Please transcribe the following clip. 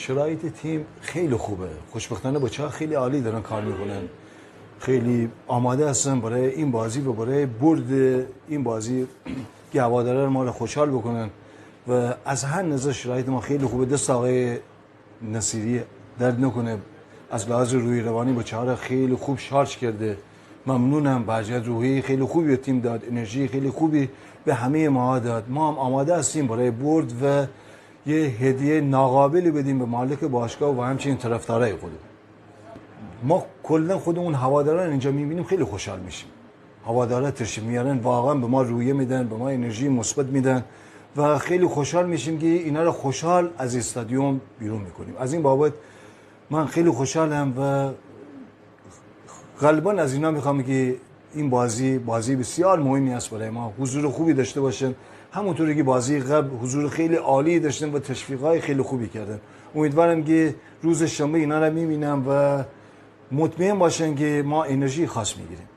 شرایط تیم خیلی خوبه. خوشبختانه بچه‌ها خیلی عالی دارن کار میکنن. خیلی آماده هستن برای این بازی و برای برد این بازی که هواداران ما رو خوشحال بکنن و از هر نظر شرایط ما خیلی خوبه. دست آقای نصیری درد نکنه، از لحاظ روحی روانی بچه‌ها رو خیلی خوب شارژ کرده. ممنونم. برجت روحی خیلی خوبی به تیم داد، انرژی خیلی خوبی به همه ما داد. ما هم آماده هستیم برای برد و یه هدیه ناقابلی بدیم به مالک باشگاه و همچنین طرفدارای خودمون. ما کلا خودمون هواداران اینجا میبینیم خیلی خوشحال میشیم. هوادارا تشریف میارن، واقعا به ما روحیه میدن، به ما انرژی مثبت میدن و خیلی خوشحال میشیم که اینا رو خوشحال از استادیوم بیرون میکنیم. از این بابت من خیلی خوشحالم و غالبا از اینا میخوام که این بازی بسیار مهمی است برای ما. حضور خوبی داشته باشن، همونطوری که بازی قبل حضور خیلی عالی داشتن و تشویقای خیلی خوبی کردن. امیدوارم که روز شنبه اینا رو میبینم و مطمئن باشن که ما انرژی خاص میگیریم.